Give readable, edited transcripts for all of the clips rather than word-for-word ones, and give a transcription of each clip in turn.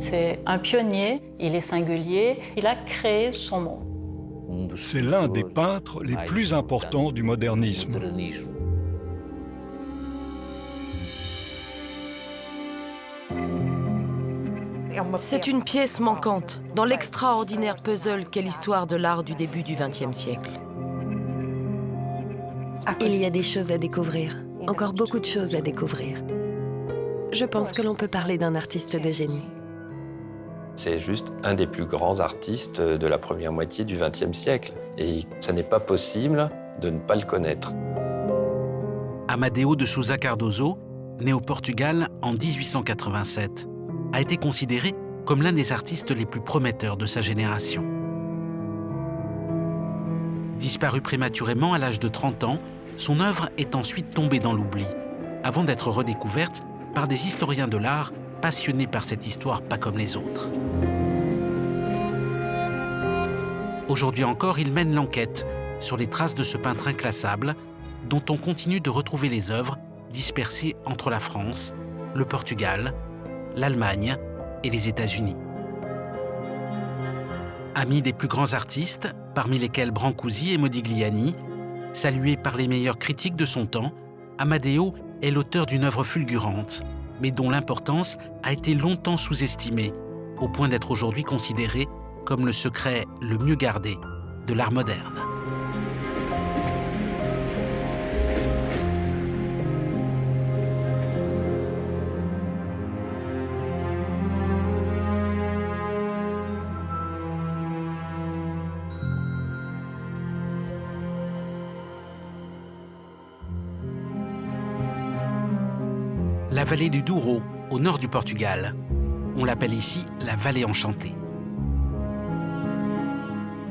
C'est un pionnier, il est singulier, il a créé son monde. C'est l'un des peintres les plus importants du modernisme. C'est une pièce manquante dans l'extraordinaire puzzle qu'est l'histoire de l'art du début du XXe siècle. Il y a des choses à découvrir, encore beaucoup de choses à découvrir. Je pense que l'on peut parler d'un artiste de génie. C'est juste un des plus grands artistes de la première moitié du XXe siècle. Et ça n'est pas possible de ne pas le connaître. Amadeo de Sousa Cardoso, né au Portugal en 1887, a été considéré comme l'un des artistes les plus prometteurs de sa génération. Disparu prématurément à l'âge de 30 ans, son œuvre est ensuite tombée dans l'oubli, avant d'être redécouverte par des historiens de l'art passionnés par cette histoire pas comme les autres. Aujourd'hui encore, il mène l'enquête sur les traces de ce peintre inclassable dont on continue de retrouver les œuvres dispersées entre la France, le Portugal, l'Allemagne et les États-Unis. Ami des plus grands artistes, parmi lesquels Brancusi et Modigliani, salué par les meilleurs critiques de son temps, Amadeo est l'auteur d'une œuvre fulgurante, mais dont l'importance a été longtemps sous-estimée, au point d'être aujourd'hui considéré comme le secret le mieux gardé de l'art moderne. La vallée du Douro, au nord du Portugal. On l'appelle ici la vallée enchantée.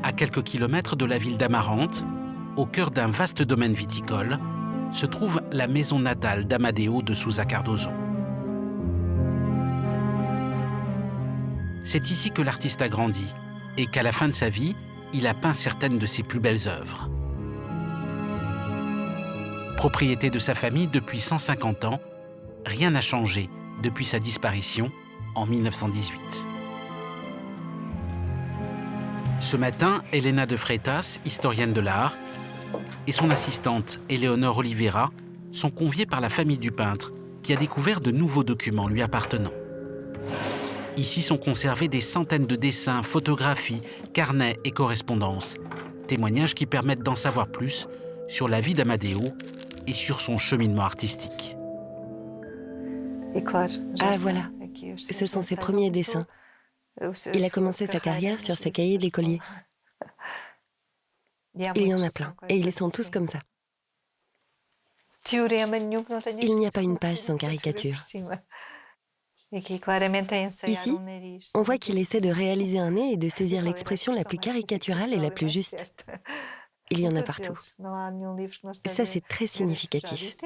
À quelques kilomètres de la ville d'Amarante, au cœur d'un vaste domaine viticole, se trouve la maison natale d'Amadeo de Sousa Cardoso. C'est ici que l'artiste a grandi et qu'à la fin de sa vie, il a peint certaines de ses plus belles œuvres. Propriété de sa famille depuis 150 ans, rien n'a changé depuis sa disparition en 1918. Ce matin, Helena de Freitas, historienne de l'art, et son assistante, Éléonore Oliveira, sont conviées par la famille du peintre qui a découvert de nouveaux documents lui appartenant. Ici sont conservés des centaines de dessins, photographies, carnets et correspondances, témoignages qui permettent d'en savoir plus sur la vie d'Amadeo et sur son cheminement artistique. Ah voilà, ce sont ses premiers dessins. Il a commencé sa carrière sur ses cahiers d'écolier. Il y en a plein, et ils sont tous comme ça. Il n'y a pas une page sans caricature. Ici, on voit qu'il essaie de réaliser un nez et de saisir l'expression la plus caricaturale et la plus juste. Il y en a partout. Ça, c'est très significatif.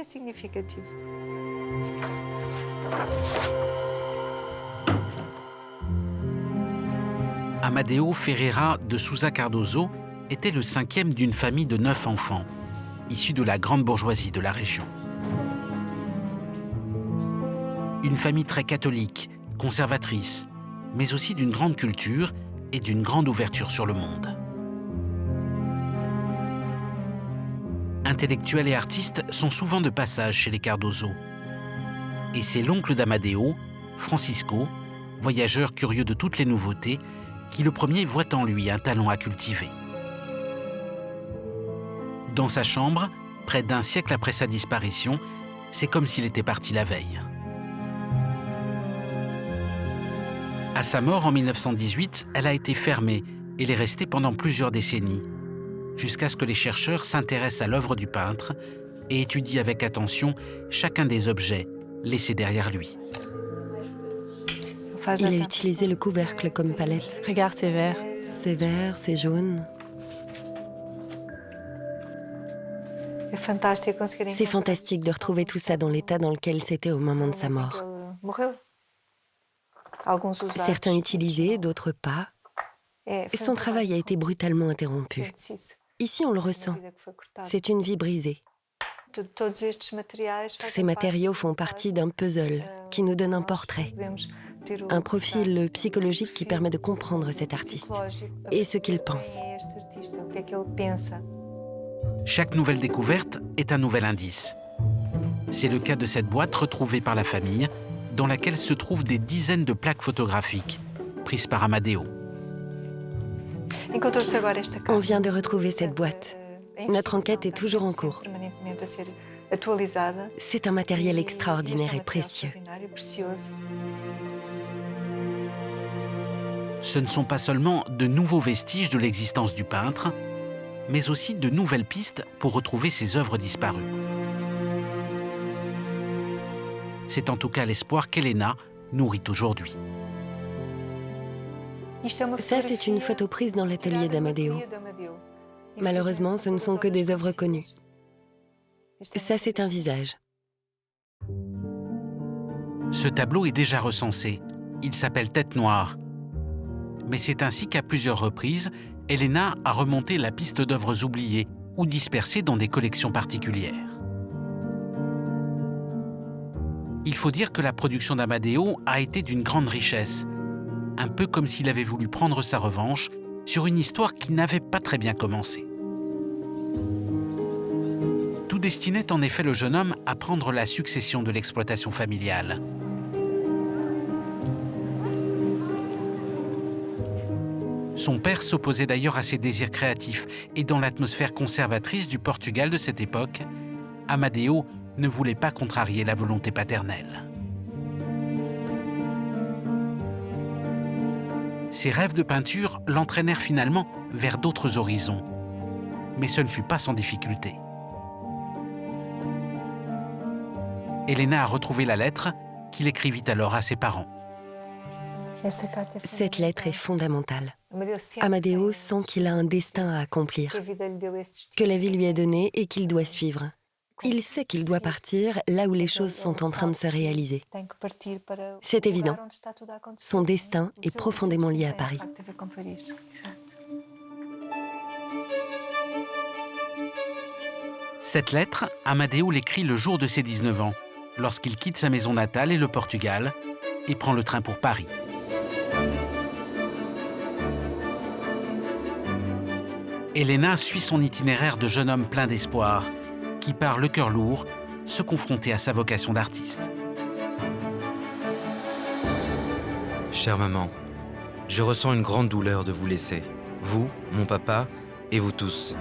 Amadeo Ferreira de Sousa Cardoso était le cinquième d'une famille de 9 enfants, issus de la grande bourgeoisie de la région. Une famille très catholique, conservatrice, mais aussi d'une grande culture et d'une grande ouverture sur le monde. Intellectuels et artistes sont souvent de passage chez les Cardoso. Et c'est l'oncle d'Amadeo, Francisco, voyageur curieux de toutes les nouveautés, qui le premier voit en lui un talent à cultiver. Dans sa chambre, près d'un siècle après sa disparition, c'est comme s'il était parti la veille. À sa mort en 1918, elle a été fermée et l'est restée pendant plusieurs décennies, jusqu'à ce que les chercheurs s'intéressent à l'œuvre du peintre et étudient avec attention chacun des objets laissés derrière lui. Il a utilisé le couvercle comme palette. Regarde, c'est vert. C'est vert, c'est jaune. C'est fantastique de retrouver tout ça dans l'état dans lequel c'était au moment de sa mort. Certains utilisés, d'autres pas. Son travail a été brutalement interrompu. Ici, on le ressent. C'est une vie brisée. Tous ces matériaux font partie d'un puzzle qui nous donne un portrait. un profil psychologique qui permet de comprendre cet artiste et ce qu'il pense. Chaque nouvelle découverte est un nouvel indice. C'est le cas de cette boîte retrouvée par la famille, dans laquelle se trouvent des dizaines de plaques photographiques, prises par Amadeo. On vient de retrouver cette boîte. Notre enquête est toujours en cours. C'est un matériel extraordinaire et précieux. Ce ne sont pas seulement de nouveaux vestiges de l'existence du peintre, mais aussi de nouvelles pistes pour retrouver ses œuvres disparues. C'est en tout cas l'espoir qu'Elena nourrit aujourd'hui. Ça, c'est une photo prise dans l'atelier d'Amadeo. Malheureusement, ce ne sont que des œuvres connues. Ça, c'est un visage. Ce tableau est déjà recensé. Il s'appelle Tête Noire. Mais c'est ainsi qu'à plusieurs reprises, Elena a remonté la piste d'œuvres oubliées ou dispersées dans des collections particulières. Il faut dire que la production d'Amadeo a été d'une grande richesse, un peu comme s'il avait voulu prendre sa revanche sur une histoire qui n'avait pas très bien commencé. Tout destinait en effet le jeune homme à prendre la succession de l'exploitation familiale. Son père s'opposait d'ailleurs à ses désirs créatifs et dans l'atmosphère conservatrice du Portugal de cette époque, Amadeo ne voulait pas contrarier la volonté paternelle. Ses rêves de peinture l'entraînèrent finalement vers d'autres horizons, mais ce ne fut pas sans difficulté. Elena a retrouvé la lettre qu'il écrivit alors à ses parents. Cette lettre est fondamentale. Amadeo sent qu'il a un destin à accomplir, que la vie lui a donné et qu'il doit suivre. Il sait qu'il doit partir là où les choses sont en train de se réaliser. C'est évident. Son destin est profondément lié à Paris. Cette lettre, Amadeo l'écrit le jour de ses 19 ans, lorsqu'il quitte sa maison natale et le Portugal et prend le train pour Paris. Elena suit son itinéraire de jeune homme plein d'espoir, qui part le cœur lourd, se confronter à sa vocation d'artiste. Chère maman, je ressens une grande douleur de vous laisser, vous, mon papa et vous tous.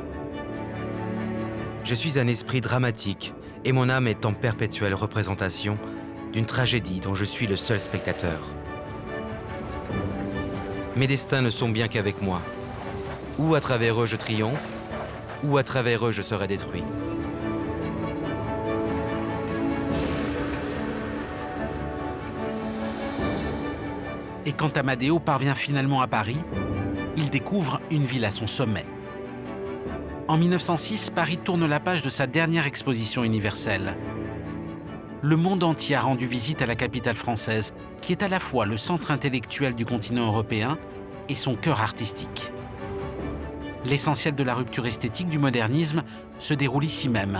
Je suis un esprit dramatique et mon âme est en perpétuelle représentation d'une tragédie dont je suis le seul spectateur. Mes destins ne sont bien qu'avec moi. Ou à travers eux je triomphe, ou à travers eux je serai détruit. Et quand Amadeo parvient finalement à Paris, il découvre une ville à son sommet. En 1906, Paris tourne la page de sa dernière exposition universelle. Le monde entier a rendu visite à la capitale française, qui est à la fois le centre intellectuel du continent européen et son cœur artistique. L'essentiel de la rupture esthétique du modernisme se déroule ici même,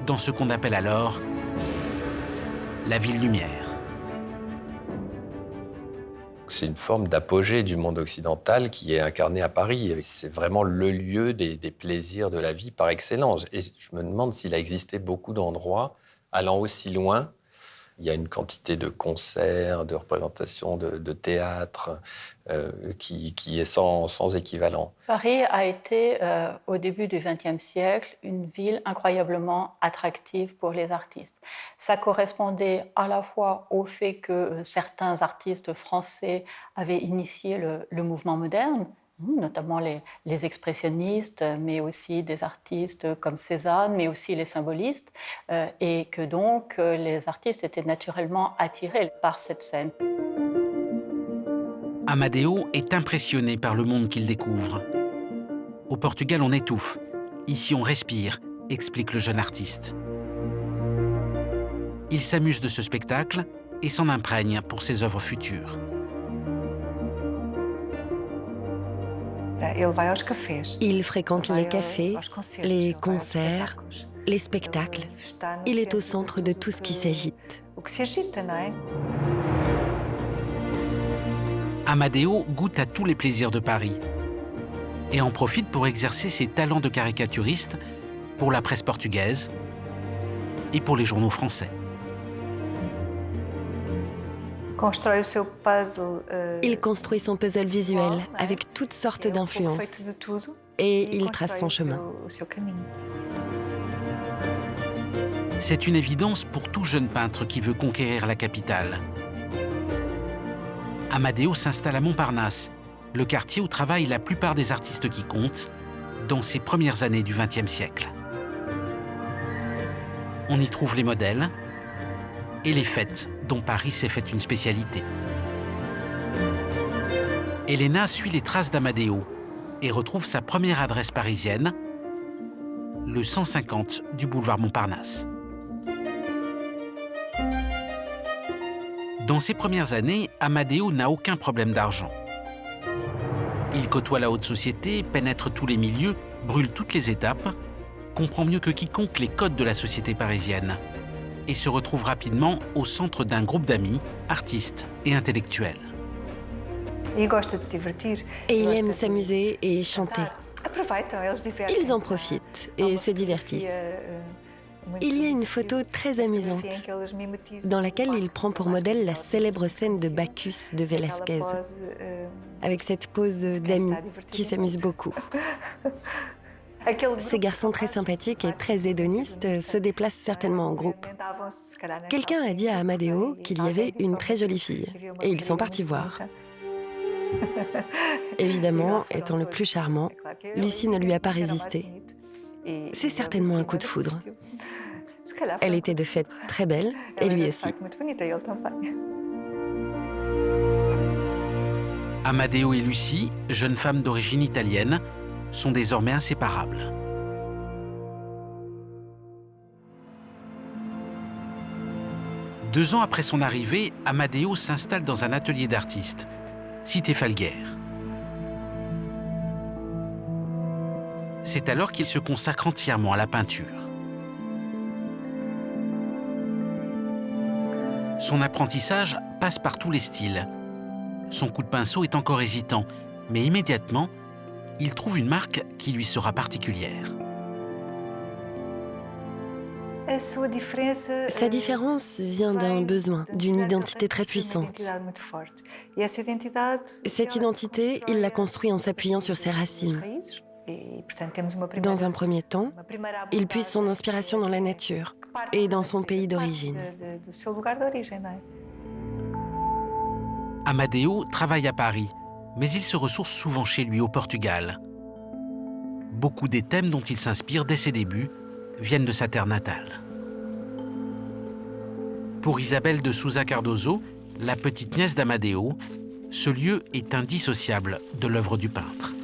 dans ce qu'on appelle alors la ville lumière. C'est une forme d'apogée du monde occidental qui est incarné à Paris. C'est vraiment le lieu des plaisirs de la vie par excellence. Et je me demande s'il a existé beaucoup d'endroits allant aussi loin. Il y a une quantité de concerts, de représentations, de théâtre qui est sans équivalent. Paris a été, au début du XXe siècle, une ville incroyablement attractive pour les artistes. Ça correspondait à la fois au fait que certains artistes français avaient initié le mouvement moderne, notamment les expressionnistes, mais aussi des artistes comme Cézanne, mais aussi les symbolistes, et que donc les artistes étaient naturellement attirés par cette scène. Amadeo est impressionné par le monde qu'il découvre. Au Portugal, on étouffe. Ici, on respire, explique le jeune artiste. Il s'amuse de ce spectacle et s'en imprègne pour ses œuvres futures. Il fréquente les cafés, les concerts, les spectacles. Il est au centre de tout ce qui s'agite. Amadeo goûte à tous les plaisirs de Paris et en profite pour exercer ses talents de caricaturiste pour la presse portugaise et pour les journaux français. Il construit son puzzle visuel avec toutes sortes d'influences et il trace son chemin. C'est une évidence pour tout jeune peintre qui veut conquérir la capitale. Amadeo s'installe à Montparnasse, le quartier où travaillent la plupart des artistes qui comptent dans ces premières années du XXe siècle. On y trouve les modèles et les fêtes dont Paris s'est fait une spécialité. Elena suit les traces d'Amadeo et retrouve sa première adresse parisienne, le 150 du boulevard Montparnasse. Dans ses premières années, Amadeo n'a aucun problème d'argent. Il côtoie la haute société, pénètre tous les milieux, brûle toutes les étapes, comprend mieux que quiconque les codes de la société parisienne et se retrouve rapidement au centre d'un groupe d'amis, artistes et intellectuels. Et il aime s'amuser et chanter. Ils en profitent et se divertissent. Il y a une photo très amusante dans laquelle il prend pour modèle la célèbre scène de Bacchus de Velázquez, avec cette pose d'amis qui s'amuse beaucoup. Ces garçons très sympathiques et très hédonistes se déplacent certainement en groupe. Quelqu'un a dit à Amadeo qu'il y avait une très jolie fille, et ils sont partis voir. Évidemment, étant le plus charmant, Lucie ne lui a pas résisté. C'est certainement un coup de foudre. Elle était de fait très belle, et lui aussi. Amadeo et Lucie, jeunes femmes d'origine italienne, sont désormais inséparables. Deux ans après son arrivée, Amadeo s'installe dans un atelier d'artiste, cité Falguière. C'est alors qu'il se consacre entièrement à la peinture. Son apprentissage passe par tous les styles. Son coup de pinceau est encore hésitant, mais immédiatement, il trouve une marque qui lui sera particulière. Sa différence vient d'un besoin, d'une identité très puissante. Cette identité, il l'a construite en s'appuyant sur ses racines. Dans un premier temps, il puise son inspiration dans la nature et dans son pays d'origine. Amadeo travaille à Paris, mais il se ressource souvent chez lui au Portugal. Beaucoup des thèmes dont il s'inspire dès ses débuts viennent de sa terre natale. Pour Isabelle de Sousa Cardoso, la petite nièce d'Amadeo, ce lieu est indissociable de l'œuvre du peintre.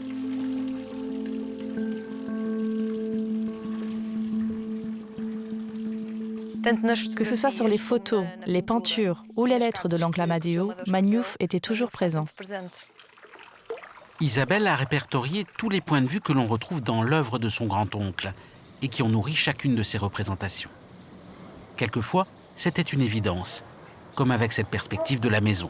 Que ce soit sur les photos, les peintures ou les lettres de l'oncle Amadeo, Maniouf était toujours présent. Isabelle a répertorié tous les points de vue que l'on retrouve dans l'œuvre de son grand-oncle et qui ont nourri chacune de ses représentations. Quelquefois, c'était une évidence, comme avec cette perspective de la maison.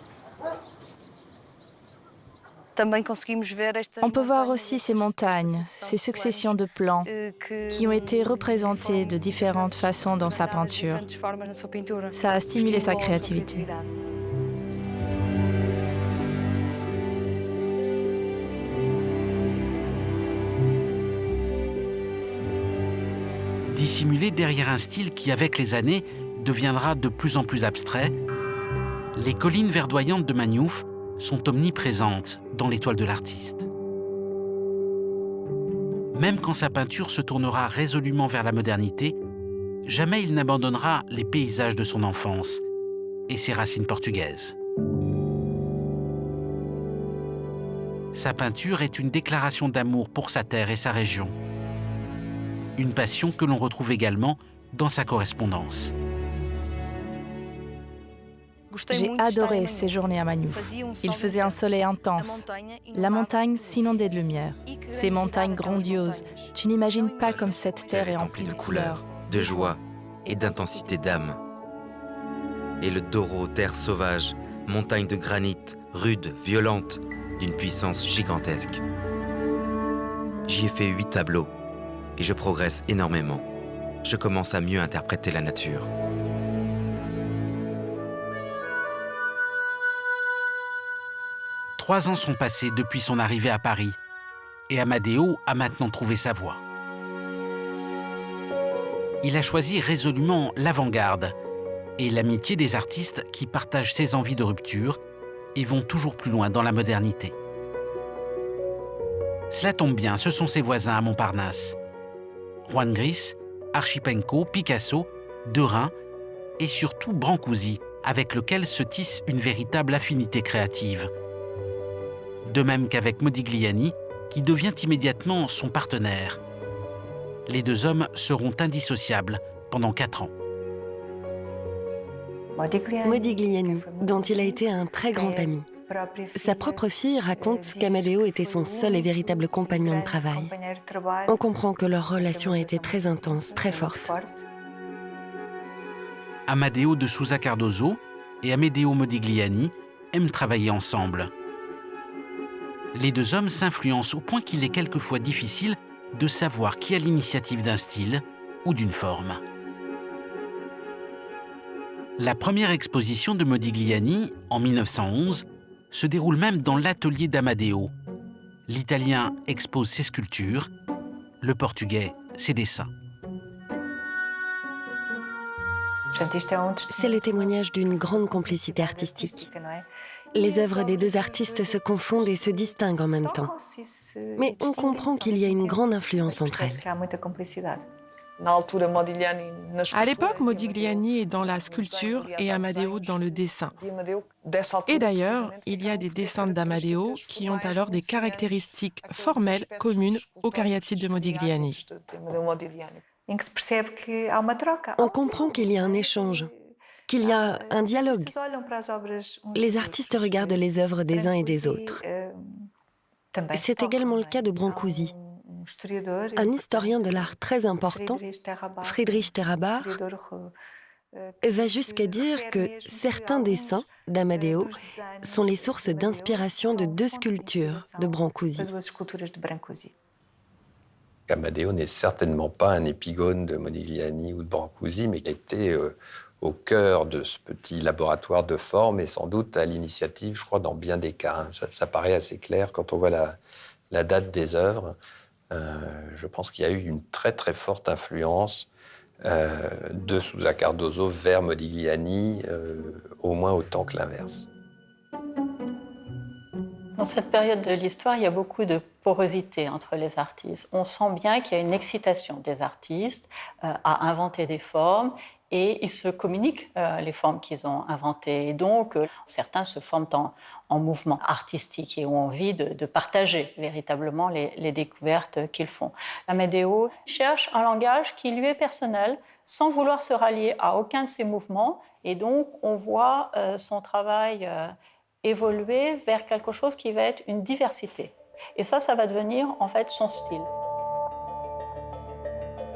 On peut voir aussi ces montagnes, ces successions de plans qui ont été représentés de différentes façons dans sa peinture. Ça a stimulé sa créativité. Dissimulé derrière un style qui, avec les années, deviendra de plus en plus abstrait, les collines verdoyantes de Maniouf sont omniprésentes dans l'étoile de l'artiste. Même quand sa peinture se tournera résolument vers la modernité, jamais il n'abandonnera les paysages de son enfance et ses racines portugaises. Sa peinture est une déclaration d'amour pour sa terre et sa région. Une passion que l'on retrouve également dans sa correspondance. J'ai adoré séjourner à Maniouf. Il faisait un soleil intense. La montagne s'inondait de lumière. Ces montagnes grandioses, tu n'imagines pas comme cette terre est emplie de couleurs, de joie et d'intensité d'âme. Et le Douro, terre sauvage, montagne de granit, rude, violente, d'une puissance gigantesque. J'y ai fait 8 tableaux et je progresse énormément. Je commence à mieux interpréter la nature. « 3 ans sont passés depuis son arrivée à Paris et Amadeo a maintenant trouvé sa voie. Il a choisi résolument l'avant-garde et l'amitié des artistes qui partagent ses envies de rupture et vont toujours plus loin dans la modernité. Cela tombe bien, ce sont ses voisins à Montparnasse. Juan Gris, Archipenko, Picasso, Derain et surtout Brancusi, avec lequel se tisse une véritable affinité créative. De même qu'avec Modigliani, qui devient immédiatement son partenaire. Les 2 hommes seront indissociables pendant 4 ans. Modigliani, dont il a été un très grand ami. Sa propre fille raconte qu'Amadeo était son seul et véritable compagnon de travail. On comprend que leur relation a été très intense, très forte. Amadeo de Sousa Cardoso et Amedeo Modigliani aiment travailler ensemble. Les 2 hommes s'influencent au point qu'il est quelquefois difficile de savoir qui a l'initiative d'un style ou d'une forme. La première exposition de Modigliani, en 1911, se déroule même dans l'atelier d'Amadeo. L'Italien expose ses sculptures, le Portugais ses dessins. C'est le témoignage d'une grande complicité artistique. Les œuvres des 2 artistes se confondent et se distinguent en même temps. Mais on comprend qu'il y a une grande influence entre elles. À l'époque, Modigliani est dans la sculpture et Amadeo dans le dessin. Et d'ailleurs, il y a des dessins d'Amadeo qui ont alors des caractéristiques formelles communes aux cariatides de Modigliani. On comprend qu'il y a un échange, qu'il y a un dialogue. Les artistes regardent les œuvres des uns et des autres. C'est également le cas de Brancusi. Un historien de l'art très important, Friedrich Terabach, va jusqu'à dire que certains dessins d'Amadeo sont les sources d'inspiration de 2 sculptures de Brancusi. Amadeo n'est certainement pas un épigone de Modigliani ou de Brancusi, mais il était au cœur de ce petit laboratoire de forme et sans doute à l'initiative, je crois, dans bien des cas. Ça paraît assez clair quand on voit la date des œuvres. Je pense qu'il y a eu une très très forte influence de Sousa Cardoso vers Modigliani, au moins autant que l'inverse. Dans cette période de l'histoire, il y a beaucoup de porosité entre les artistes. On sent bien qu'il y a une excitation des artistes à inventer des formes et ils se communiquent les formes qu'ils ont inventées. Et donc, certains se forment en mouvement artistique et ont envie de partager véritablement les découvertes qu'ils font. Amadeo cherche un langage qui lui est personnel, sans vouloir se rallier à aucun de ses mouvements. Et donc, on voit son travail évoluer vers quelque chose qui va être une diversité. Et ça va devenir en fait son style.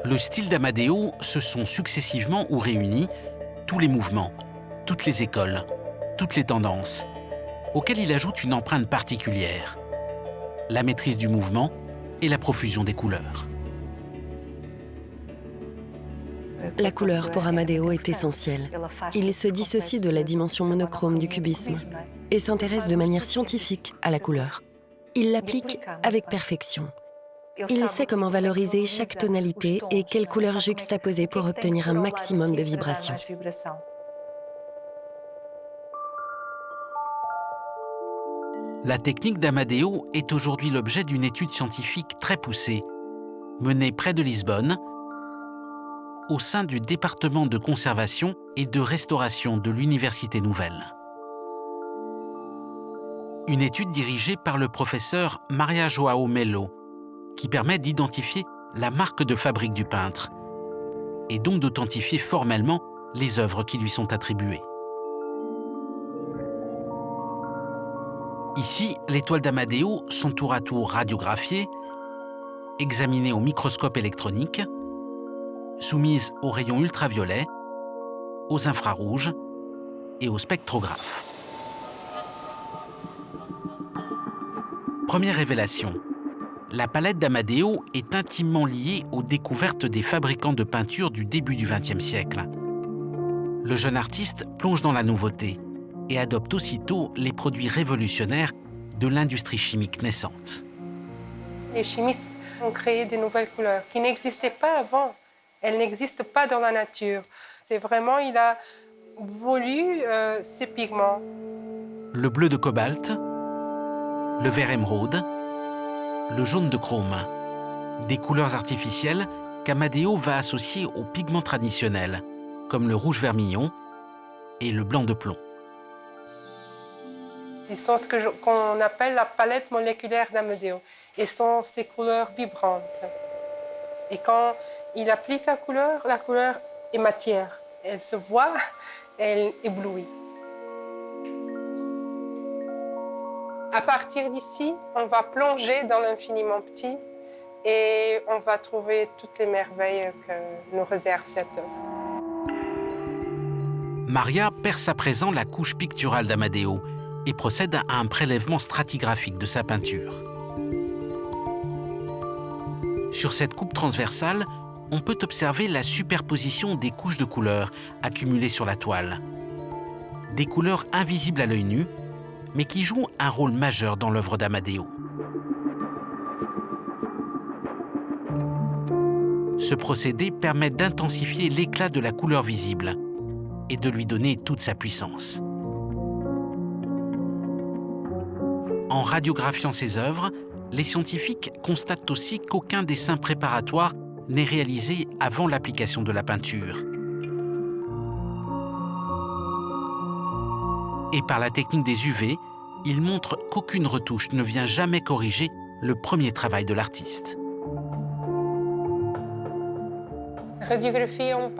Le style d'Amadeo se sont successivement ou réunis tous les mouvements, toutes les écoles, toutes les tendances, auxquelles il ajoute une empreinte particulière, la maîtrise du mouvement et la profusion des couleurs. La couleur pour Amadeo est essentielle. Il se dissocie de la dimension monochrome du cubisme et s'intéresse de manière scientifique à la couleur. Il l'applique avec perfection. Il sait comment valoriser chaque tonalité et quelle couleur juxtaposer pour obtenir un maximum de vibrations. La technique d'Amadeo est aujourd'hui l'objet d'une étude scientifique très poussée, menée près de Lisbonne, au sein du département de conservation et de restauration de l'Université Nouvelle. Une étude dirigée par le professeur Maria João Melo, qui permet d'identifier la marque de fabrique du peintre et donc d'authentifier formellement les œuvres qui lui sont attribuées. Ici, les toiles d'Amadeo sont tour à tour radiographiées, examinées au microscope électronique, soumises aux rayons ultraviolets, aux infrarouges et au spectrographe. Première révélation. La palette d'Amadeo est intimement liée aux découvertes des fabricants de peinture du début du XXe siècle. Le jeune artiste plonge dans la nouveauté et adopte aussitôt les produits révolutionnaires de l'industrie chimique naissante. Les chimistes ont créé de nouvelles couleurs qui n'existaient pas avant. Elles n'existent pas dans la nature. C'est vraiment, il a voulu ces pigments. Le bleu de cobalt, le vert émeraude, le jaune de chrome. Des couleurs artificielles qu'Amadeo va associer aux pigments traditionnels, comme le rouge vermillon et le blanc de plomb. Ils sont ce qu'on appelle la palette moléculaire d'Amadeo. Et sont ces couleurs vibrantes. Et quand il applique la couleur est matière. Elle se voit, elle éblouit. À partir d'ici, on va plonger dans l'infiniment petit et on va trouver toutes les merveilles que nous réserve cette œuvre. Maria perce à présent la couche picturale d'Amadeo et procède à un prélèvement stratigraphique de sa peinture. Sur cette coupe transversale, on peut observer la superposition des couches de couleurs accumulées sur la toile. Des couleurs invisibles à l'œil nu, mais qui jouent un rôle majeur dans l'œuvre d'Amadeo. Ce procédé permet d'intensifier l'éclat de la couleur visible et de lui donner toute sa puissance. En radiographiant ses œuvres, les scientifiques constatent aussi qu'aucun dessin préparatoire n'est réalisé avant l'application de la peinture. Et par la technique des UV, ils montrent qu'aucune retouche ne vient jamais corriger le premier travail de l'artiste.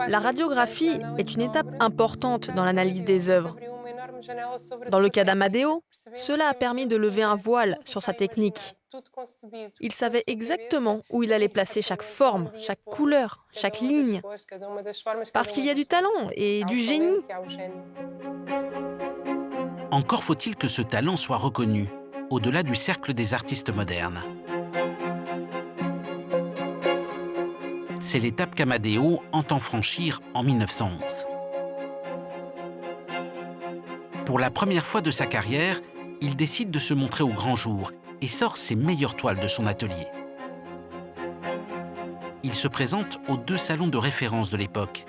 La radiographie est une étape importante dans l'analyse des œuvres. Dans le cas d'Amadeo, cela a permis de lever un voile sur sa technique. Il savait exactement où il allait placer chaque forme, chaque couleur, chaque ligne. Parce qu'il y a du talent et du génie. Encore faut-il que ce talent soit reconnu, au-delà du cercle des artistes modernes. C'est l'étape qu'Amadeo entend franchir en 1911. Pour la première fois de sa carrière, il décide de se montrer au grand jour et sort ses meilleures toiles de son atelier. Il se présente aux deux salons de référence de l'époque,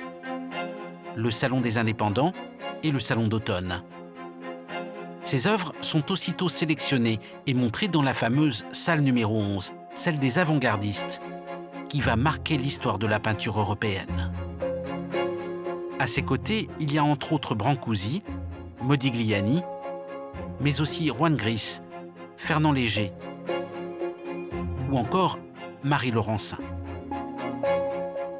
le Salon des Indépendants et le Salon d'automne. Ses œuvres sont aussitôt sélectionnées et montrées dans la fameuse salle numéro 11, celle des avant-gardistes, qui va marquer l'histoire de la peinture européenne. À ses côtés, il y a entre autres Brancusi, Modigliani, mais aussi Juan Gris, Fernand Léger ou encore Marie Laurencin.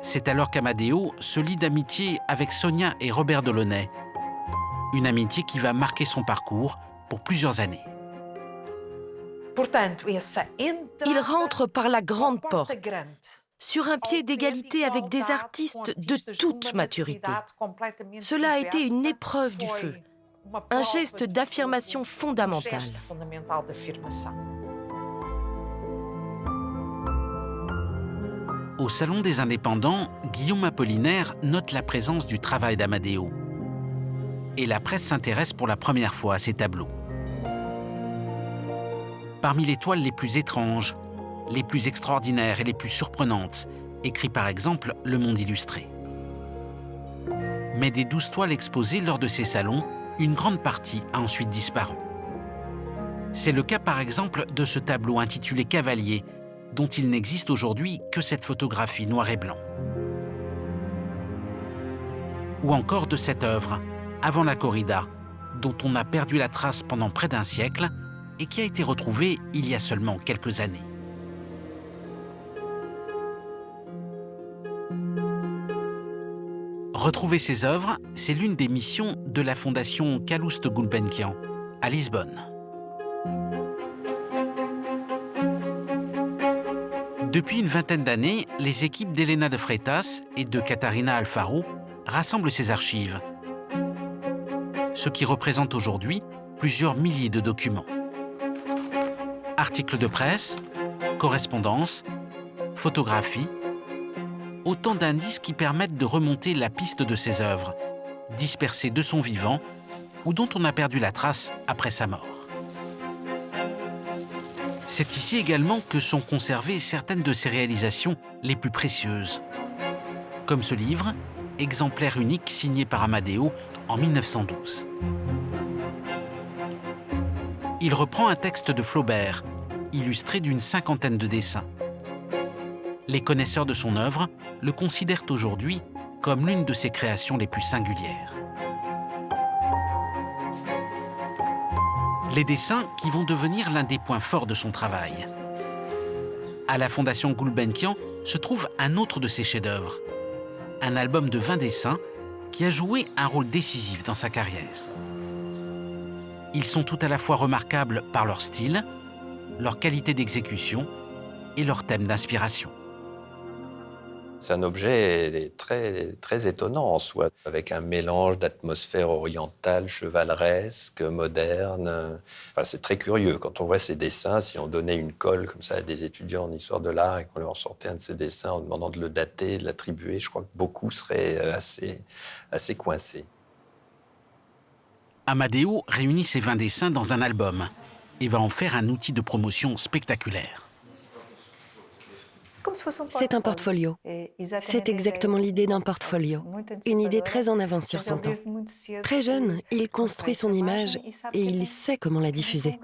C'est alors qu'Amadeo se lie d'amitié avec Sonia et Robert Delaunay, une amitié qui va marquer son parcours pour plusieurs années. Il rentre par la grande porte, sur un pied d'égalité avec des artistes de toute maturité. Cela a été une épreuve du feu, un geste d'affirmation fondamentale. Au Salon des Indépendants, Guillaume Apollinaire note la présence du travail d'Amadeo. Et la presse s'intéresse pour la première fois à ces tableaux. Parmi les toiles les plus étranges, les plus extraordinaires et les plus surprenantes, écrit par exemple Le Monde illustré. Mais des 12 toiles exposées lors de ces salons, une grande partie a ensuite disparu. C'est le cas par exemple de ce tableau intitulé Cavalier, dont il n'existe aujourd'hui que cette photographie noir et blanc. Ou encore de cette œuvre, Avant la corrida, dont on a perdu la trace pendant près d'un siècle et qui a été retrouvée il y a seulement quelques années. Retrouver ces œuvres, c'est l'une des missions de la Fondation Calouste Gulbenkian à Lisbonne. Depuis une vingtaine d'années, les équipes d'Helena de Freitas et de Catarina Alfaro rassemblent ces archives, ce qui représente aujourd'hui plusieurs milliers de documents. Articles de presse, correspondances, photographies, autant d'indices qui permettent de remonter la piste de ses œuvres, dispersées de son vivant ou dont on a perdu la trace après sa mort. C'est ici également que sont conservées certaines de ses réalisations les plus précieuses, comme ce livre, exemplaire unique signé par Amadeo en 1912. Il reprend un texte de Flaubert, illustré d'une cinquantaine de dessins. Les connaisseurs de son œuvre le considèrent aujourd'hui comme l'une de ses créations les plus singulières. Les dessins qui vont devenir l'un des points forts de son travail. À la Fondation Gulbenkian se trouve un autre de ses chefs-d'œuvre, un album de 20 dessins qui a joué un rôle décisif dans sa carrière. Ils sont tout à la fois remarquables par leur style, leur qualité d'exécution et leur thème d'inspiration. C'est un objet très étonnant en soi, avec un mélange d'atmosphère orientale, chevaleresque, moderne. Enfin, c'est très curieux. Quand on voit ces dessins, si on donnait une colle comme ça à des étudiants en histoire de l'art et qu'on leur sortait un de ces dessins en demandant de le dater, de l'attribuer, je crois que beaucoup seraient assez coincés. Amadeo réunit ses 20 dessins dans un album et va en faire un outil de promotion spectaculaire. C'est un portfolio. C'est exactement l'idée d'un portfolio. Une idée très en avance sur son temps. Très jeune, il construit son image et il sait comment la diffuser.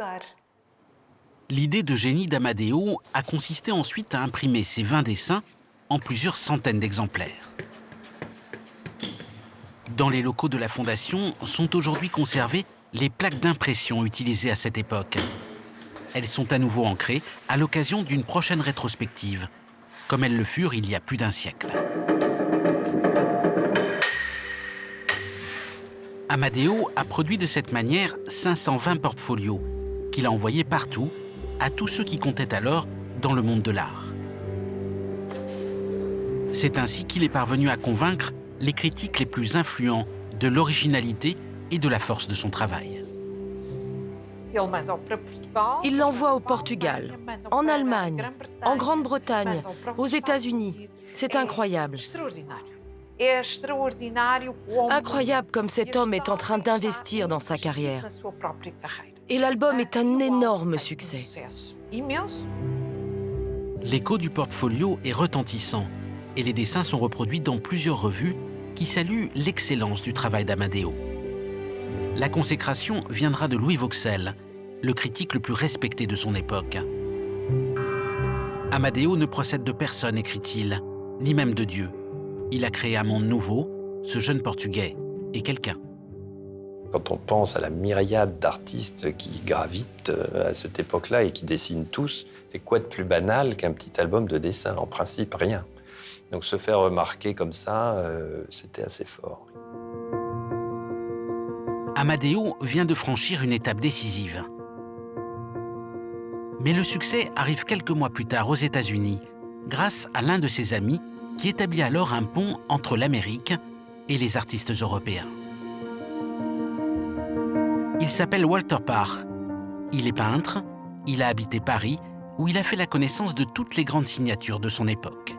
L'idée de génie d'Amadeo a consisté ensuite à imprimer ces 20 dessins en plusieurs centaines d'exemplaires. Dans les locaux de la Fondation sont aujourd'hui conservées les plaques d'impression utilisées à cette époque. Elles sont à nouveau ancrées à l'occasion d'une prochaine rétrospective, comme elles le furent il y a plus d'un siècle. Amadeo a produit de cette manière 520 portfolios qu'il a envoyés partout à tous ceux qui comptaient alors dans le monde de l'art. C'est ainsi qu'il est parvenu à convaincre les critiques les plus influents de l'originalité et de la force de son travail. Il l'envoie au Portugal, en Allemagne, en Grande-Bretagne, aux États-Unis. C'est incroyable. Incroyable comme cet homme est en train d'investir dans sa carrière. Et l'album est un énorme succès. L'écho du portfolio est retentissant et les dessins sont reproduits dans plusieurs revues qui saluent l'excellence du travail d'Amadeo. La consécration viendra de Louis Vauxhall, le critique le plus respecté de son époque. Amadeo ne procède de personne, écrit-il, ni même de Dieu. Il a créé un monde nouveau, ce jeune Portugais est quelqu'un. Quand on pense à la myriade d'artistes qui gravitent à cette époque-là et qui dessinent tous, c'est quoi de plus banal qu'un petit album de dessin? En principe, rien. Donc se faire remarquer comme ça, c'était assez fort. Amadeo vient de franchir une étape décisive. Mais le succès arrive quelques mois plus tard aux États-Unis, grâce à l'un de ses amis qui établit alors un pont entre l'Amérique et les artistes européens. Il s'appelle Walter Parr. Il est peintre, il a habité Paris, où il a fait la connaissance de toutes les grandes signatures de son époque.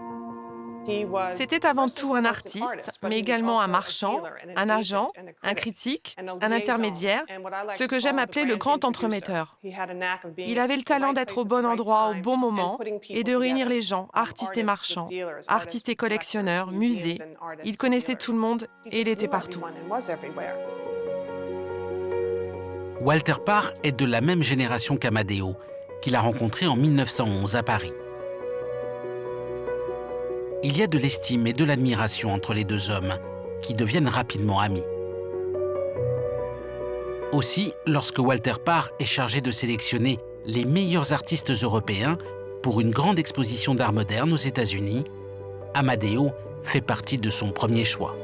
C'était avant tout un artiste, mais également un marchand, un agent, un critique, un intermédiaire, ce que j'aime appeler le grand entremetteur. Il avait le talent d'être au bon endroit au bon moment et de réunir les gens, artistes et marchands, artistes et collectionneurs, musées. Il connaissait tout le monde et il était partout. Walter Parr est de la même génération qu'Amadeo, qu'il a rencontré en 1911 à Paris. Il y a de l'estime et de l'admiration entre les deux hommes, qui deviennent rapidement amis. Aussi, lorsque Walter Parr est chargé de sélectionner les meilleurs artistes européens pour une grande exposition d'art moderne aux États-Unis, Amadeo fait partie de son premier choix.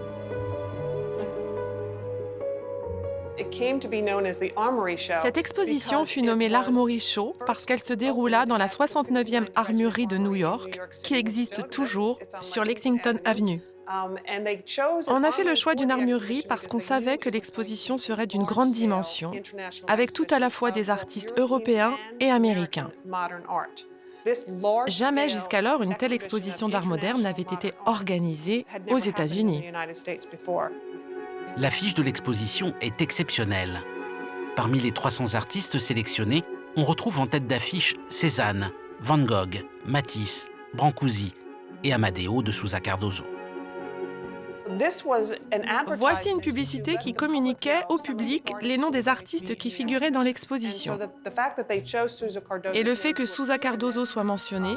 Cette exposition fut nommée l'Armory Show parce qu'elle se déroula dans la 69e armurerie de New York, qui existe toujours sur Lexington Avenue. On a fait le choix d'une armurerie parce qu'on savait que l'exposition serait d'une grande dimension, avec tout à la fois des artistes européens et américains. Jamais jusqu'alors une telle exposition d'art moderne n'avait été organisée aux États-Unis. L'affiche de l'exposition est exceptionnelle. Parmi les 300 artistes sélectionnés, on retrouve en tête d'affiche Cézanne, Van Gogh, Matisse, Brancusi et Amadeo de Sousa Cardoso. Voici une publicité qui communiquait au public les noms des artistes qui figuraient dans l'exposition. Et le fait que Sousa Cardoso soit mentionné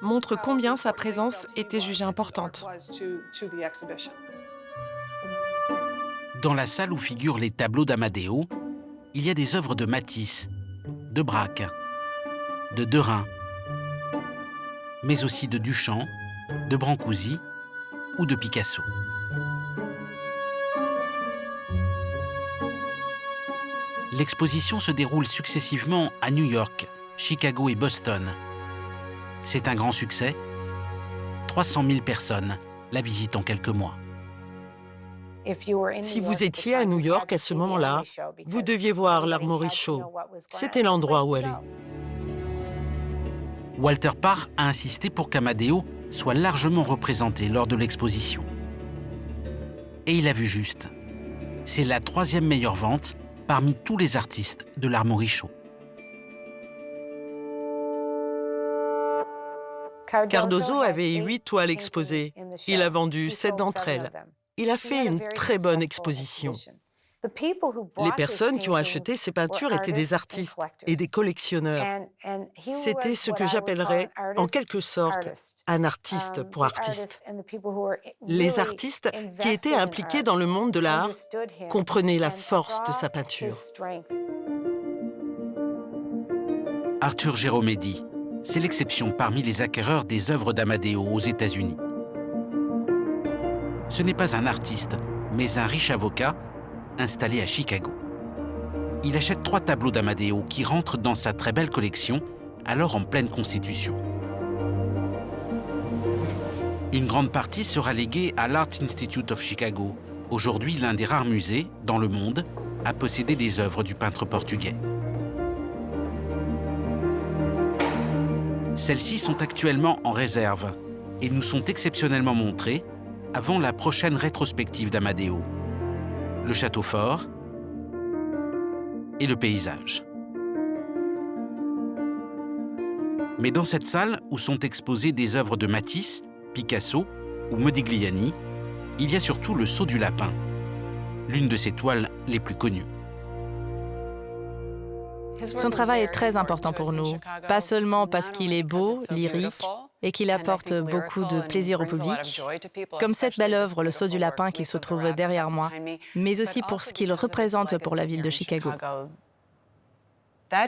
montre combien sa présence était jugée importante. Dans la salle où figurent les tableaux d'Amadeo, il y a des œuvres de Matisse, de Braque, de Derain, mais aussi de Duchamp, de Brancusi ou de Picasso. L'exposition se déroule successivement à New York, Chicago et Boston. C'est un grand succès. 300 000 personnes la visitent en quelques mois. Si vous étiez à New York à ce moment-là, vous deviez voir l'Armory Show. C'était l'endroit où aller. Walter Parr a insisté pour qu'Amadeo soit largement représenté lors de l'exposition. Et il a vu juste. C'est la 3e meilleure vente parmi tous les artistes de l'Armory Show. Cardoso avait 8 toiles exposées. Il a vendu 7 d'entre elles. Il a fait une très bonne exposition. Les personnes qui ont acheté ces peintures étaient des artistes et des collectionneurs. C'était ce que j'appellerais, en quelque sorte, un artiste pour artiste. Les artistes qui étaient impliqués dans le monde de l'art comprenaient la force de sa peinture. Arthur Geromedi, c'est l'exception parmi les acquéreurs des œuvres d'Amadeo aux États-Unis. Ce n'est pas un artiste, mais un riche avocat installé à Chicago. Il achète 3 tableaux d'Amadeo qui rentrent dans sa très belle collection, alors en pleine constitution. Une grande partie sera léguée à l'Art Institute of Chicago, aujourd'hui l'un des rares musées dans le monde à posséder des œuvres du peintre portugais. Celles-ci sont actuellement en réserve et nous sont exceptionnellement montrées avant la prochaine rétrospective d'Amadeo, le château fort et le paysage. Mais dans cette salle où sont exposées des œuvres de Matisse, Picasso ou Modigliani, il y a surtout le Saut du lapin, l'une de ses toiles les plus connues. Son travail est très important pour nous, pas seulement parce qu'il est beau, lyrique, et qu'il apporte beaucoup de plaisir au public, comme cette belle œuvre, Le Saut du lapin, qui se trouve derrière moi, mais aussi pour ce qu'il représente pour la ville de Chicago.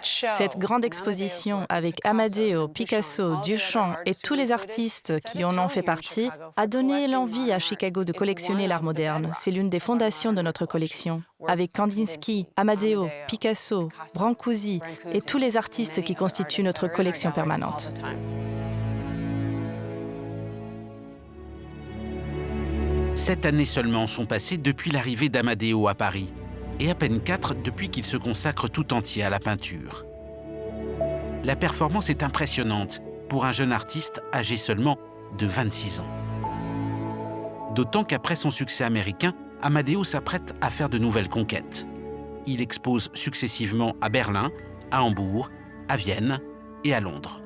Cette grande exposition avec Amadeo, Picasso, Duchamp et tous les artistes qui en ont fait partie a donné l'envie à Chicago de collectionner l'art moderne. C'est l'une des fondations de notre collection. Avec Kandinsky, Amadeo, Picasso, Brancusi et tous les artistes qui constituent notre collection permanente. Sept années seulement sont passées depuis l'arrivée d'Amadeo à Paris, et à peine 4 depuis qu'il se consacre tout entier à la peinture. La performance est impressionnante pour un jeune artiste âgé seulement de 26 ans. D'autant qu'après son succès américain, Amadeo s'apprête à faire de nouvelles conquêtes. Il expose successivement à Berlin, à Hambourg, à Vienne et à Londres.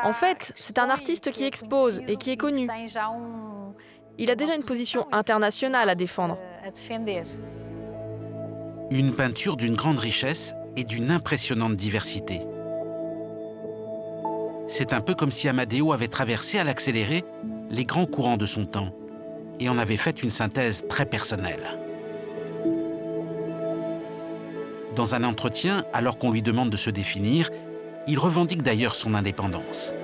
En fait, c'est un artiste qui expose et qui est connu. Il a déjà une position internationale à défendre. Une peinture d'une grande richesse et d'une impressionnante diversité. C'est un peu comme si Amadeo avait traversé à l'accéléré les grands courants de son temps et en avait fait une synthèse très personnelle. Dans un entretien, alors qu'on lui demande de se définir, il revendique d'ailleurs son indépendance.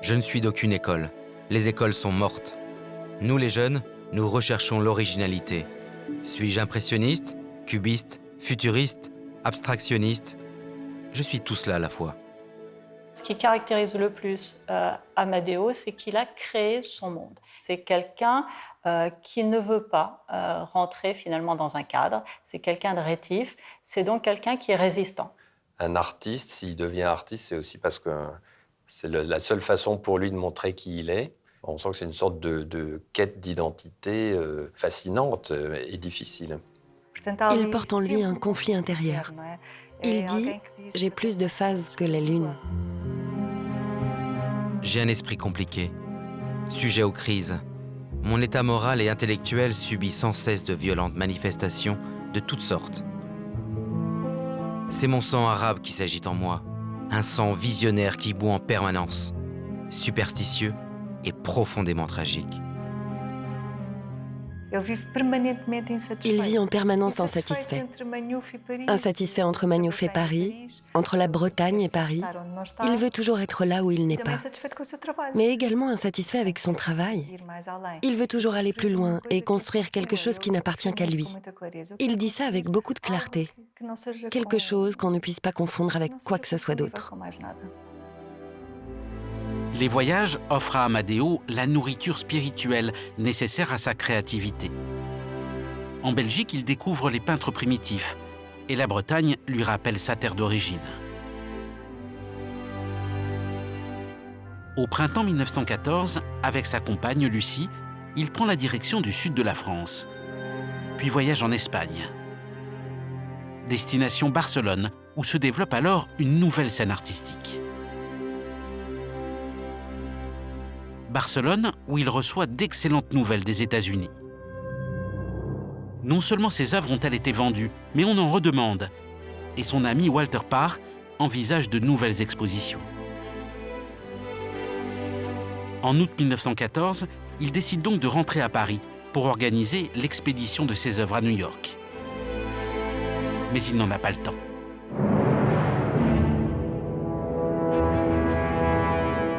Je ne suis d'aucune école. Les écoles sont mortes. Nous, les jeunes, nous recherchons l'originalité. Suis-je impressionniste, cubiste, futuriste, abstractionniste? Je suis tout cela à la fois. Ce qui caractérise le plus Amadeo, c'est qu'il a créé son monde. C'est quelqu'un qui ne veut pas rentrer finalement dans un cadre. C'est quelqu'un de rétif. C'est donc quelqu'un qui est résistant. Un artiste, s'il devient artiste, c'est aussi parce que c'est la seule façon pour lui de montrer qui il est. On sent que c'est une sorte de quête d'identité fascinante et difficile. Il porte en lui un conflit intérieur. Il dit « J'ai plus de phases que la lune ». J'ai un esprit compliqué, sujet aux crises. Mon état moral et intellectuel subit sans cesse de violentes manifestations de toutes sortes. C'est mon sang arabe qui s'agite en moi, un sang visionnaire qui bout en permanence, superstitieux et profondément tragique. Il vit en permanence insatisfait. Insatisfait entre Maniouf et Paris, entre la Bretagne et Paris. Il veut toujours être là où il n'est pas. Mais également insatisfait avec son travail. Il veut toujours aller plus loin et construire quelque chose qui n'appartient qu'à lui. Il dit ça avec beaucoup de clarté. Quelque chose qu'on ne puisse pas confondre avec quoi que ce soit d'autre. Les voyages offrent à Amadeo la nourriture spirituelle nécessaire à sa créativité. En Belgique, il découvre les peintres primitifs et la Bretagne lui rappelle sa terre d'origine. Au printemps 1914, avec sa compagne Lucie, il prend la direction du sud de la France, puis voyage en Espagne. Destination Barcelone, où se développe alors une nouvelle scène artistique. Barcelone, où il reçoit d'excellentes nouvelles des États-Unis. Non seulement ses œuvres ont-elles été vendues, mais on en redemande. Et son ami Walter Parr envisage de nouvelles expositions. En août 1914, il décide donc de rentrer à Paris pour organiser l'expédition de ses œuvres à New York. Mais il n'en a pas le temps.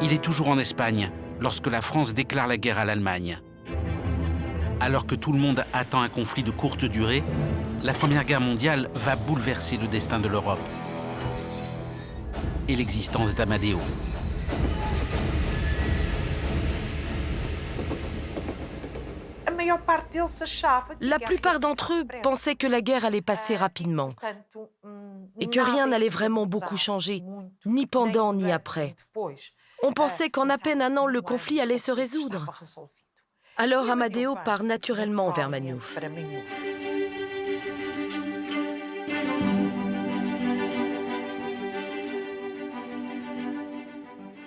Il est toujours en Espagne, lorsque la France déclare la guerre à l'Allemagne. Alors que tout le monde attend un conflit de courte durée, la Première Guerre mondiale va bouleverser le destin de l'Europe et l'existence d'Amadeo. La plupart d'entre eux pensaient que la guerre allait passer rapidement et que rien n'allait vraiment beaucoup changer, ni pendant ni après. On pensait qu'en à peine un an, le conflit allait se résoudre. Alors Amadeo part naturellement vers Maniouf.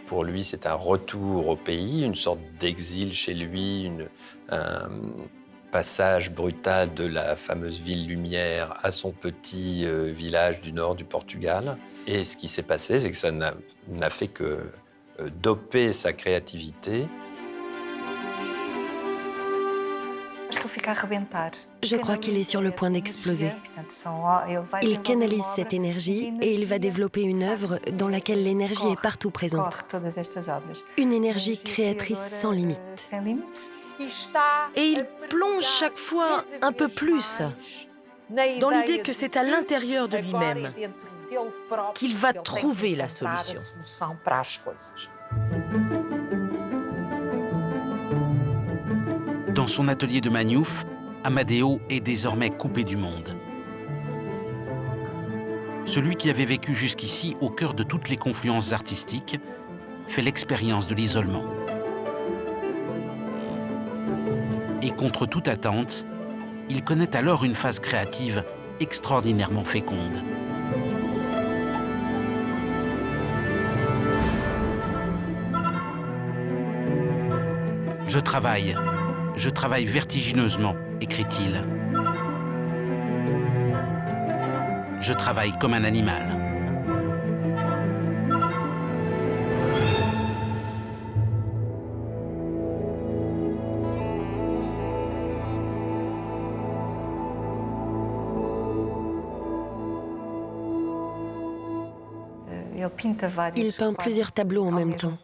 Pour lui, c'est un retour au pays, une sorte d'exil chez lui, un passage brutal de la fameuse ville lumière à son petit village du nord du Portugal. Et ce qui s'est passé, c'est que ça n'a fait que doper sa créativité. Je crois qu'il est sur le point d'exploser. Il canalise cette énergie et il va développer une œuvre dans laquelle l'énergie est partout présente. Une énergie créatrice sans limite. Et il plonge chaque fois un peu plus dans l'idée que c'est à l'intérieur de lui-même qu'il va trouver la solution. Dans son atelier de Maniouf, Amadeo est désormais coupé du monde. Celui qui avait vécu jusqu'ici au cœur de toutes les confluences artistiques fait l'expérience de l'isolement. Et contre toute attente, il connaît alors une phase créative extraordinairement féconde. Je travaille vertigineusement, écrit-il. Je travaille comme un animal. Il peint plusieurs tableaux en même temps.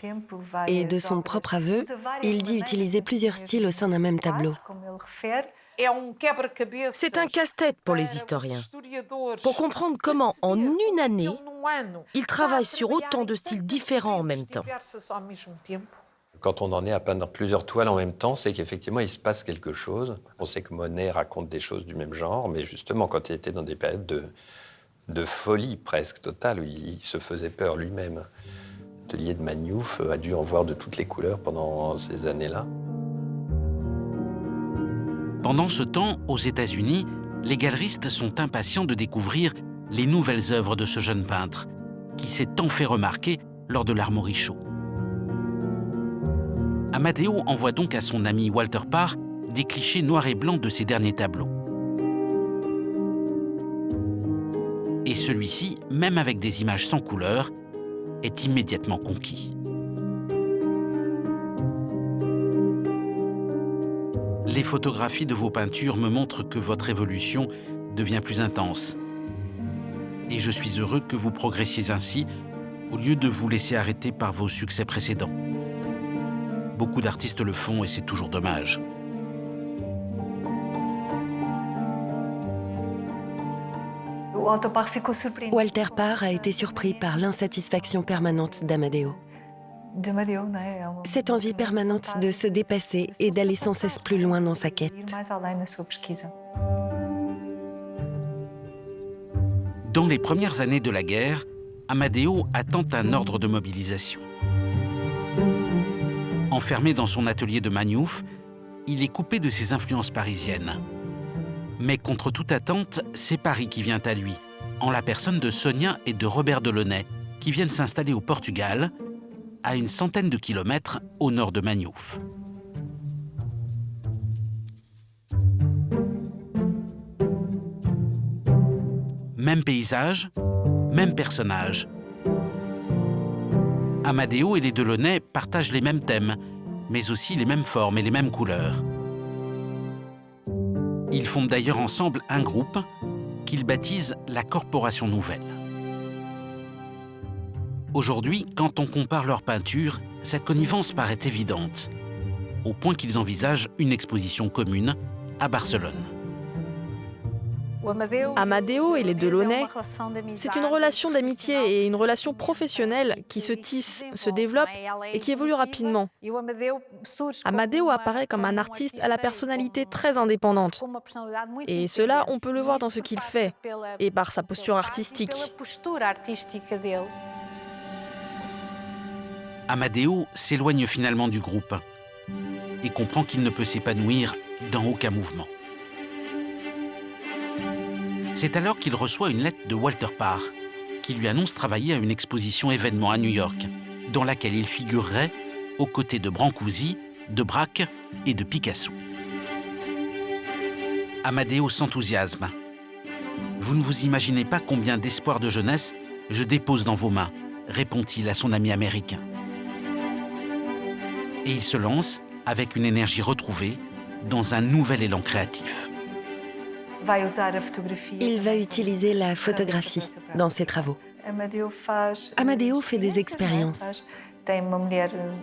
Et de son propre aveu, il dit utiliser plusieurs styles au sein d'un même tableau. C'est un casse-tête pour les historiens. Pour comprendre comment, en une année, ils travaillent sur autant de styles différents en même temps. Quand on en est à peindre plusieurs toiles en même temps, c'est qu'effectivement, il se passe quelque chose. On sait que Monet raconte des choses du même genre, mais justement, quand il était dans des périodes de folie presque totale, où il se faisait peur lui-même. L'atelier de Maniouf a dû en voir de toutes les couleurs pendant ces années-là. Pendant ce temps, aux États-Unis, les galeristes sont impatients de découvrir les nouvelles œuvres de ce jeune peintre, qui s'est tant fait remarquer lors de l'Armory Show. Amadeo envoie donc à son ami Walter Parr des clichés noirs et blancs de ses derniers tableaux. Et celui-ci, même avec des images sans couleur, est immédiatement conquis. Les photographies de vos peintures me montrent que votre évolution devient plus intense. Et je suis heureux que vous progressiez ainsi, au lieu de vous laisser arrêter par vos succès précédents. Beaucoup d'artistes le font et c'est toujours dommage. Walter Parr a été surpris par l'insatisfaction permanente d'Amadeo. Cette envie permanente de se dépasser et d'aller sans cesse plus loin dans sa quête. Dans les premières années de la guerre, Amadeo attend un ordre de mobilisation. Enfermé dans son atelier de Maniouf, il est coupé de ses influences parisiennes. Mais contre toute attente, c'est Paris qui vient à lui, en la personne de Sonia et de Robert Delaunay, qui viennent s'installer au Portugal, à une centaine de kilomètres au nord de Maniouf. Même paysage, même personnage. Amadeo et les Delaunay partagent les mêmes thèmes, mais aussi les mêmes formes et les mêmes couleurs. Ils fondent d'ailleurs ensemble un groupe qu'ils baptisent la Corporation Nouvelle. Aujourd'hui, quand on compare leurs peintures, cette connivence paraît évidente, au point qu'ils envisagent une exposition commune à Barcelone. Amadeo et les Delaunay, c'est une relation d'amitié et une relation professionnelle qui se tisse, se développe et qui évolue rapidement. Amadeo apparaît comme un artiste à la personnalité très indépendante. Et cela, on peut le voir dans ce qu'il fait et par sa posture artistique. Amadeo s'éloigne finalement du groupe et comprend qu'il ne peut s'épanouir dans aucun mouvement. C'est alors qu'il reçoit une lettre de Walter Parr, qui lui annonce travailler à une exposition événement à New York, dans laquelle il figurerait aux côtés de Brancusi, de Braque et de Picasso. Amadeo s'enthousiasme. « Vous ne vous imaginez pas combien d'espoir de jeunesse je dépose dans vos mains », répond-il à son ami américain. Et il se lance, avec une énergie retrouvée, dans un nouvel élan créatif. Il va utiliser la photographie dans ses travaux. Amadeo fait des expériences.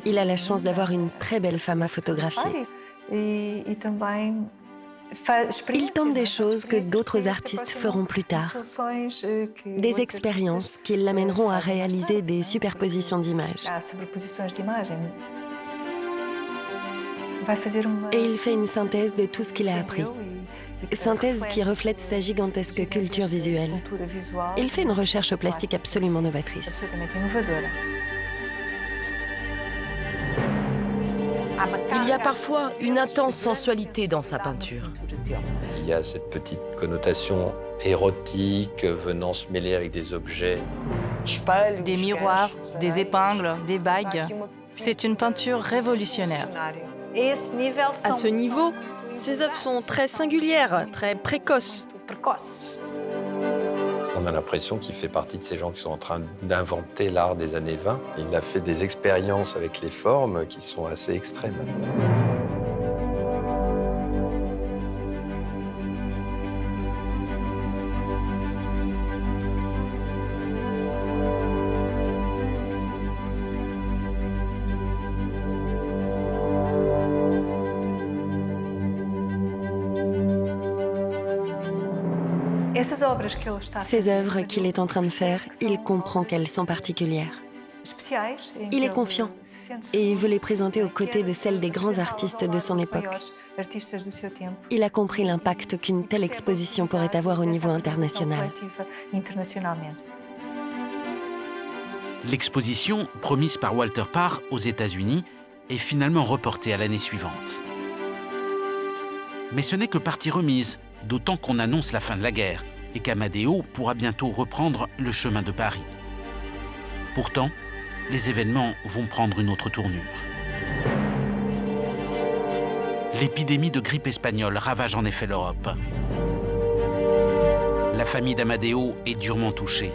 Il a la chance d'avoir une très belle femme à photographier. Il tente des choses que d'autres artistes feront plus tard. Des expériences qui l'amèneront à réaliser des superpositions d'images. Et il fait une synthèse de tout ce qu'il a appris. Synthèse qui reflète sa gigantesque culture visuelle. Il fait une recherche plastique absolument novatrice. Il y a parfois une intense sensualité dans sa peinture. Il y a cette petite connotation érotique venant se mêler avec des objets. Des miroirs, des épingles, des bagues. C'est une peinture révolutionnaire. À ce niveau, ses œuvres sont très singulières, très précoces. On a l'impression qu'il fait partie de ces gens qui sont en train d'inventer l'art des années 20. Il a fait des expériences avec les formes qui sont assez extrêmes. Ces œuvres qu'il est en train de faire, il comprend qu'elles sont particulières. Il est confiant et veut les présenter aux côtés de celles des grands artistes de son époque. Il a compris l'impact qu'une telle exposition pourrait avoir au niveau international. L'exposition, promise par Walter Parr aux États-Unis, est finalement reportée à l'année suivante. Mais ce n'est que partie remise, d'autant qu'on annonce la fin de la guerre et qu'Amadeo pourra bientôt reprendre le chemin de Paris. Pourtant, les événements vont prendre une autre tournure. L'épidémie de grippe espagnole ravage en effet l'Europe. La famille d'Amadeo est durement touchée.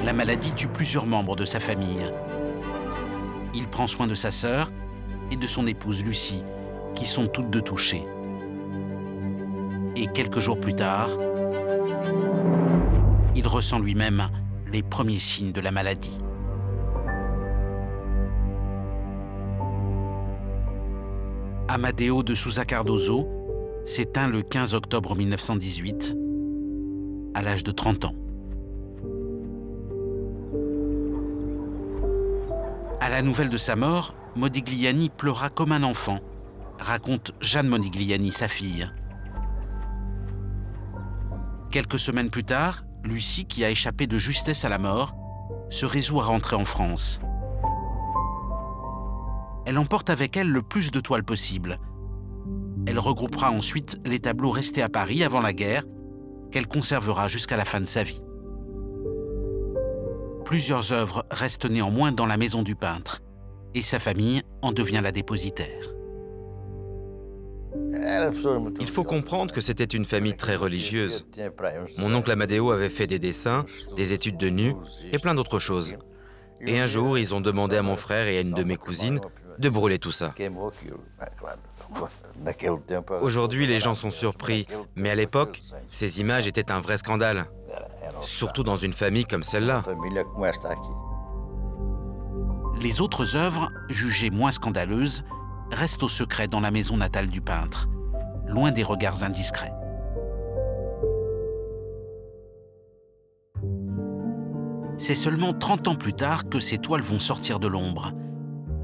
La maladie tue plusieurs membres de sa famille. Il prend soin de sa sœur et de son épouse Lucie, qui sont toutes deux touchées. Et quelques jours plus tard, il ressent lui-même les premiers signes de la maladie. Amadeo de Sousa Cardoso s'éteint le 15 octobre 1918, à l'âge de 30 ans. À la nouvelle de sa mort, Modigliani pleura comme un enfant, raconte Jeanne Modigliani, sa fille. Quelques semaines plus tard, Lucie, qui a échappé de justesse à la mort, se résout à rentrer en France. Elle emporte avec elle le plus de toiles possible. Elle regroupera ensuite les tableaux restés à Paris avant la guerre, qu'elle conservera jusqu'à la fin de sa vie. Plusieurs œuvres restent néanmoins dans la maison du peintre, et sa famille en devient la dépositaire. Il faut comprendre que c'était une famille très religieuse. Mon oncle Amadeo avait fait des dessins, des études de nu et plein d'autres choses. Et un jour, ils ont demandé à mon frère et à une de mes cousines de brûler tout ça. Aujourd'hui, les gens sont surpris, mais à l'époque, ces images étaient un vrai scandale. Surtout dans une famille comme celle-là. Les autres œuvres, jugées moins scandaleuses, restent au secret dans la maison natale du peintre, loin des regards indiscrets. C'est seulement 30 ans plus tard que ces toiles vont sortir de l'ombre,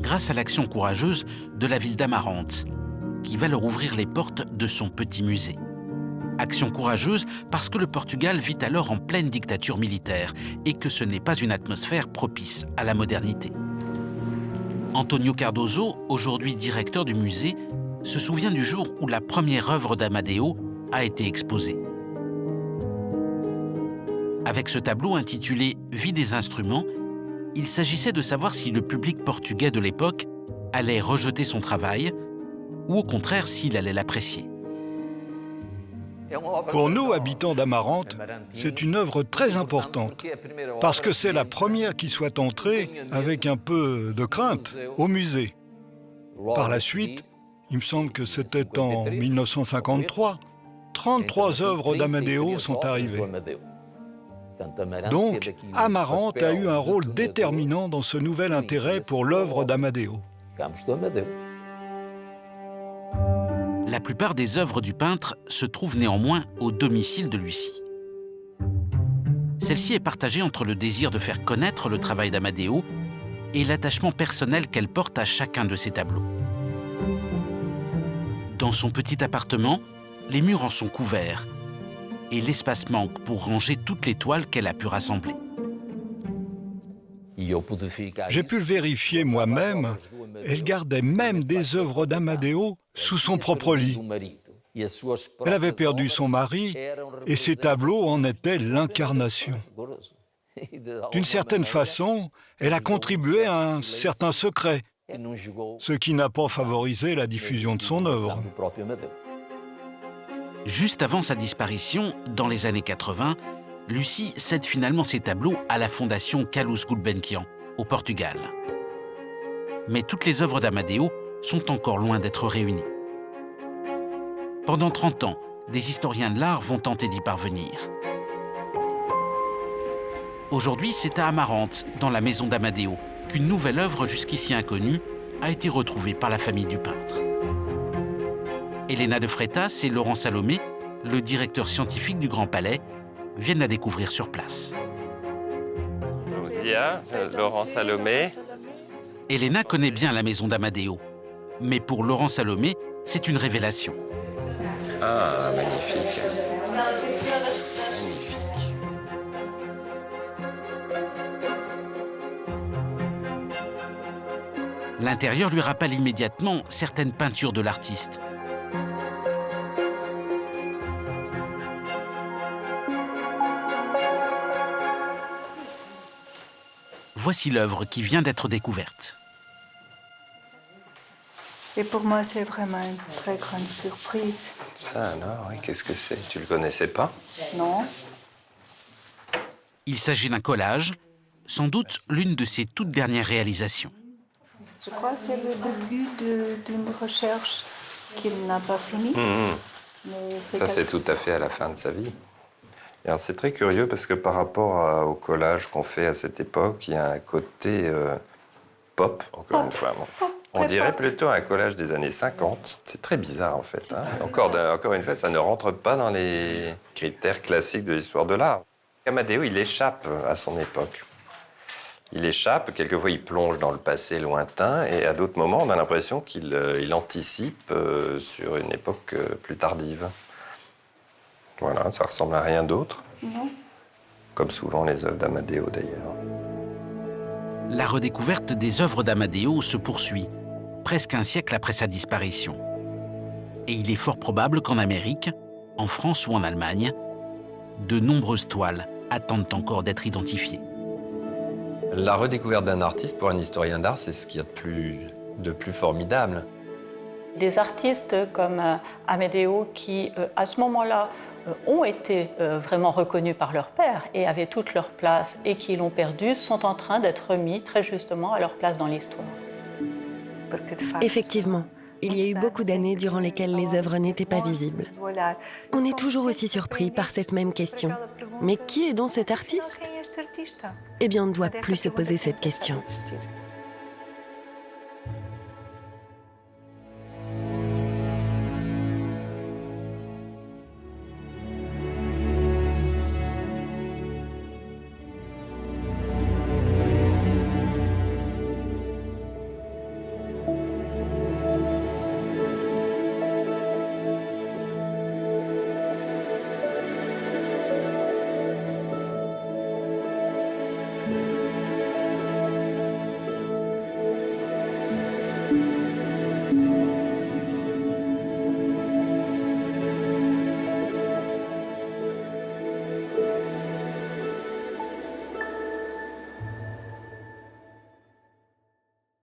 grâce à l'action courageuse de la ville d'Amarante, qui va leur ouvrir les portes de son petit musée. Action courageuse parce que le Portugal vit alors en pleine dictature militaire et que ce n'est pas une atmosphère propice à la modernité. Antonio Cardoso, aujourd'hui directeur du musée, se souvient du jour où la première œuvre d'Amadeo a été exposée. Avec ce tableau intitulé « Vie des instruments », il s'agissait de savoir si le public portugais de l'époque allait rejeter son travail ou au contraire s'il allait l'apprécier. Pour nous, habitants d'Amarante, c'est une œuvre très importante, parce que c'est la première qui soit entrée avec un peu de crainte au musée. Par la suite, il me semble que c'était en 1953, 33 œuvres d'Amadeo sont arrivées. Donc, Amarante a eu un rôle déterminant dans ce nouvel intérêt pour l'œuvre d'Amadeo. La plupart des œuvres du peintre se trouvent néanmoins au domicile de Lucie. Celle-ci est partagée entre le désir de faire connaître le travail d'Amadeo et l'attachement personnel qu'elle porte à chacun de ses tableaux. Dans son petit appartement, les murs en sont couverts et l'espace manque pour ranger toutes les toiles qu'elle a pu rassembler. J'ai pu le vérifier moi-même. Elle gardait même des œuvres d'Amadeo sous son propre lit. Elle avait perdu son mari et ses tableaux en étaient l'incarnation. D'une certaine façon, elle a contribué à un certain secret, ce qui n'a pas favorisé la diffusion de son œuvre. Juste avant sa disparition, dans les années 80, Lucie cède finalement ses tableaux à la fondation Carlos Gulbenkian, au Portugal. Mais toutes les œuvres d'Amadeo sont encore loin d'être réunies. Pendant 30 ans, des historiens de l'art vont tenter d'y parvenir. Aujourd'hui, c'est à Amarante, dans la maison d'Amadeo, qu'une nouvelle œuvre jusqu'ici inconnue a été retrouvée par la famille du peintre. Elena de Freitas et Laurent Salomé le directeur scientifique du Grand Palais, viennent la découvrir sur place. Dia, Laurent Salomé. Elena connaît bien la maison d'Amadeo, mais pour Laurent Salomé, c'est une révélation. Ah, magnifique. L'intérieur lui rappelle immédiatement certaines peintures de l'artiste. Voici l'œuvre qui vient d'être découverte. Et pour moi, c'est vraiment une très grande surprise. Ça alors, oui, qu'est-ce que c'est? Tu le connaissais pas? Non. Il s'agit d'un collage, sans doute l'une de ses toutes dernières réalisations. Je crois que c'est le début d'une recherche qu'il n'a pas finie. Ça, c'est tout à fait à la fin de sa vie. C'est très curieux parce que par rapport au collage qu'on fait à cette époque, il y a un côté pop, encore une fois. On dirait plutôt un collage des années 50. C'est très bizarre, en fait. Hein. Encore une fois, ça ne rentre pas dans les critères classiques de l'histoire de l'art. Amadeo, il échappe à son époque. Il échappe, quelquefois il plonge dans le passé lointain, et à d'autres moments, on a l'impression qu'il anticipe sur une époque plus tardive. Voilà, ça ressemble à rien d'autre. Non. Comme souvent les œuvres d'Amadeo, d'ailleurs. La redécouverte des œuvres d'Amadeo se poursuit, presque un siècle après sa disparition. Et il est fort probable qu'en Amérique, en France ou en Allemagne, de nombreuses toiles attendent encore d'être identifiées. La redécouverte d'un artiste, pour un historien d'art, c'est ce qu'il y a de plus formidable. Des artistes comme Amadeo qui, à ce moment-là, ont été vraiment reconnus par leur père et avaient toute leur place et qui l'ont perdue, sont en train d'être remis très justement à leur place dans l'histoire. Effectivement, il y a eu beaucoup d'années durant lesquelles les œuvres n'étaient pas visibles. On est toujours aussi surpris par cette même question. Mais qui est donc cet artiste ? Eh bien, on ne doit plus se poser cette question.